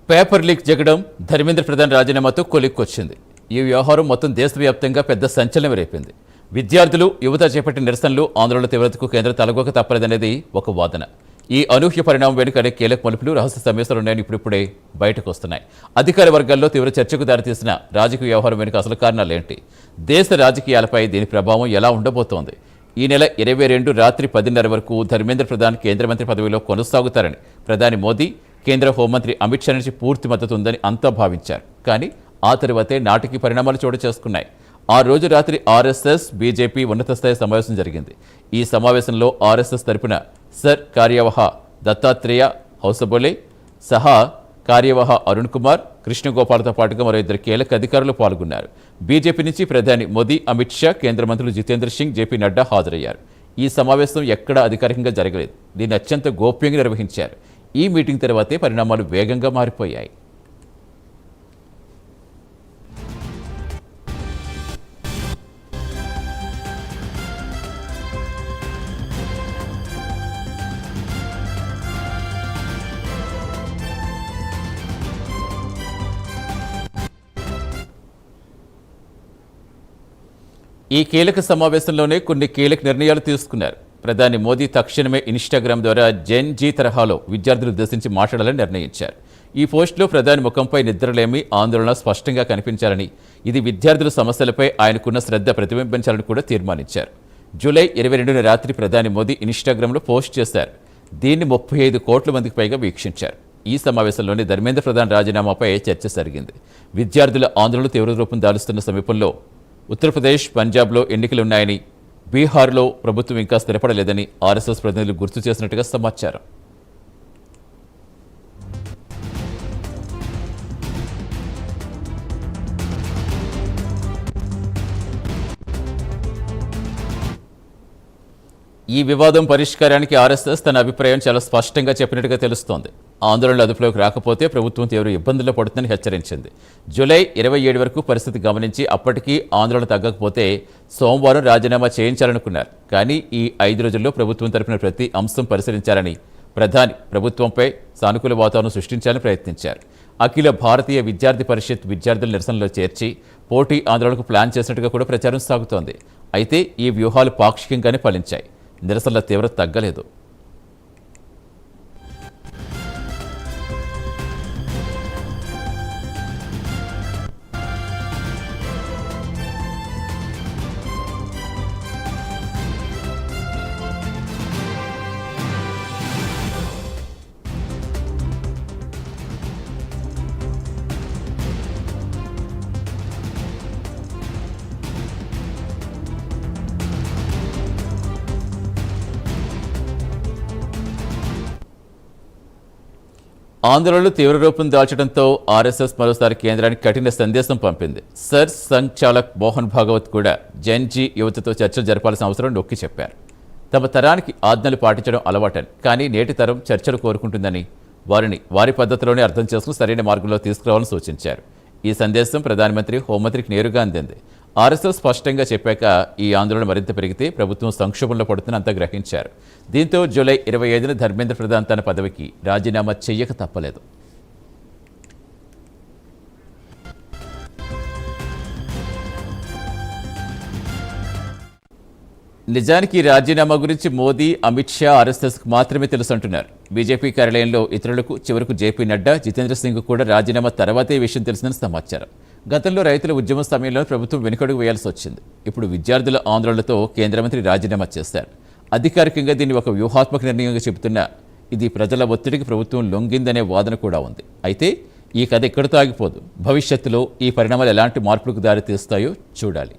Paper leak జగడం ధర్మేంద్ర ప్రధాన్ రాజీనామాతో కొలిక్కొచ్చింది. ఈ వ్యవహారం మొత్తం దేశవ్యాప్తంగా పెద్ద సంచలనం రేపింది. విద్యార్థులు యువత చేపట్టిన నిరసనలు ఆందోళన తీవ్రతకు కేంద్రం తలగొక తప్పలేదనేది ఒక వాదన. ఈ అనూహ్య పరిణామం వెనుక అనేక కీలక మలుపులు, రహస్య సమస్యలు ఉన్నాయని ఇప్పుడిప్పుడే బయటకు వస్తున్నాయి. అధికార వర్గాల్లో తీవ్ర చర్చకు దారితీసిన రాజకీయ వ్యవహారం వెనుక అసలు కారణాలేంటి? దేశ రాజకీయాలపై దీని ప్రభావం ఎలా ఉండబోతోంది? ఈ నెల 22 రాత్రి 10:30 వరకు ధర్మేంద్ర ప్రధాన్ కేంద్ర మంత్రి పదవిలో కొనసాగుతారని ప్రధాని మోదీ, కేంద్ర హోంమంత్రి అమిత్ షా నుంచి పూర్తి మద్దతు ఉందని అంతా భావించారు. కానీ ఆ తరువాతే నాటికి పరిణామాలు చోటు చేసుకున్నాయి. ఆ రోజు రాత్రి ఆర్ఎస్ఎస్, బీజేపీ ఉన్నత స్థాయి సమావేశం జరిగింది. ఈ సమావేశంలో ఆర్ఎస్ఎస్ తరపున సర్ కార్యవాహ దత్తాత్రేయ హౌసబోలే సహా కార్యవాహ అరుణ్ కుమార్, కృష్ణగోపాల్తో పాటుగా మరో 2 కీలక అధికారులు పాల్గొన్నారు. బీజేపీ నుంచి ప్రధాని మోదీ, అమిత్ షా, కేంద్ర మంత్రులు జితేంద్ర సింగ్, జేపీ నడ్డా హాజరయ్యారు. ఈ సమావేశం ఎక్కడా అధికారికంగా జరగలేదు. దీన్ని అత్యంత గోప్యంగా నిర్వహించారు. ఈ మీటింగ్ తర్వాతే పరిణామాలు వేగంగా మారిపోయాయి. ఈ కీలక సమావేశంలోనే కొన్ని కీలక నిర్ణయాలు తీసుకున్నారు. ప్రధాని మోదీ తక్షణమే ఇన్స్టాగ్రామ్ ద్వారా జెన్ జీ తరహాలో విద్యార్థులు ఉద్దేశించి మాట్లాడాలని నిర్ణయించారు. ఈ పోస్టులో ప్రధాని ముఖంపై నిద్రలేమి, ఆందోళన స్పష్టంగా కనిపించాలని, ఇది విద్యార్థుల సమస్యలపై ఆయనకున్న శ్రద్ధ ప్రతిబింబించాలని కూడా తీర్మానించారు. జూలై 22న రాత్రి ప్రధాని మోదీ ఇన్స్టాగ్రామ్లో పోస్ట్ చేశారు. దీన్ని 35 కోట్ల మందికి పైగా వీక్షించారు. ఈ సమావేశంలోనే ధర్మేంద్ర ప్రధాన్ రాజీనామాపై చర్చ జరిగింది. విద్యార్థుల ఆందోళనలు తీవ్ర రూపం దాలుస్తున్న సమీపంలో ఉత్తరప్రదేశ్, పంజాబ్లో ఎన్నికలున్నాయని, బీహార్లో ప్రభుత్వం ఇంకా స్థిరపడలేదని ఆర్ఎస్ఎస్ ప్రతినిధులు గుర్తు చేసినట్టుగా సమాచారం. ఈ వివాదం పరిష్కారానికి ఆర్ఎస్ఎస్ తన అభిప్రాయం చాలా స్పష్టంగా చెప్పినట్టుగా తెలుస్తోంది. ఆందోళనలు అదుపులోకి రాకపోతే ప్రభుత్వం తీవ్ర ఇబ్బందుల్లో పడుతుందని హెచ్చరించింది. జూలై 27 వరకు పరిస్థితి గమనించి అప్పటికీ ఆందోళన తగ్గకపోతే సోమవారం రాజీనామా చేయించాలనుకున్నారు. కానీ ఈ 5 రోజుల్లో ప్రభుత్వం తరపున ప్రతి అంశం పరిశీలించాలని ప్రధాని ప్రభుత్వంపై సానుకూల వాతావరణం సృష్టించాలని ప్రయత్నించారు. అఖిల భారతీయ విద్యార్థి పరిషత్ విద్యార్థుల నిరసనలో చేర్చి పోటీ ఆందోళనకు ప్లాన్ చేసినట్టుగా కూడా ప్రచారం సాగుతోంది. అయితే ఈ వ్యూహాలు పాక్షికంగానే ఫలించాయి. నిరసనల తీవ్రత తగ్గలేదు. ఆందోళనలు తీవ్ర రూపం దాల్చడంతో ఆర్ఎస్ఎస్ మరోసారి కేంద్రానికి కఠిన సందేశం పంపింది. సర్ సంచాలక్ మోహన్ భాగవత్ కూడా జెన్ జీ యువతతో చర్చలు జరపాల్సిన అవసరం నొక్కి చెప్పారు. తమ తరానికి ఆజ్ఞలు పాటించడం అలవాటని, కానీ నేటి తరం చర్చలు కోరుకుంటుందని, వారిని వారి పద్ధతిలోనే అర్థం చేసుకుని సరైన మార్గంలో తీసుకురావాలని సూచించారు. ఈ సందేశం ప్రధానమంత్రి, హోంమంత్రికి నేరుగా అందింది. ఆర్ఎస్ఎస్ స్పష్టంగా చెప్పాక ఈ ఆందోళన మరింత పెరిగితే ప్రభుత్వం సంక్షోభంలో పడుతుందని అంతా గ్రహించారు. దీంతో జూలై 25న ధర్మేంద్ర ప్రధాన్ తన పదవికి రాజీనామా చెయ్యక తప్పలేదు. నిజానికి రాజీనామా గురించి మోదీ, అమిత్ షా, ఆర్ఎస్ఎస్కు మాత్రమే తెలుసు అంటున్నారు. బీజేపీ కార్యాలయంలో ఇతరులకు, చివరకు జేపీ నడ్డా, జితేంద్ర సింగ్ కూడా రాజీనామా తర్వాతే విషయం తెలిసిందని సమాచారం. గతంలో రైతుల ఉద్యమం సమయంలో ప్రభుత్వం వెనుకడుగు వేయాల్సి వచ్చింది. ఇప్పుడు విద్యార్థుల ఆందోళనలతో కేంద్ర మంత్రి రాజీనామా చేశారు. అధికారికంగా దీన్ని ఒక వ్యూహాత్మక నిర్ణయంగా చెబుతున్నా ఇది ప్రజల ఒత్తిడికి ప్రభుత్వం లొంగిందనే వాదన కూడా ఉంది. అయితే ఈ కథ ఎక్కడితో ఆగిపోదు. భవిష్యత్తులో ఈ పరిణామాలు ఎలాంటి మార్పులకు దారితీస్తాయో చూడాలి.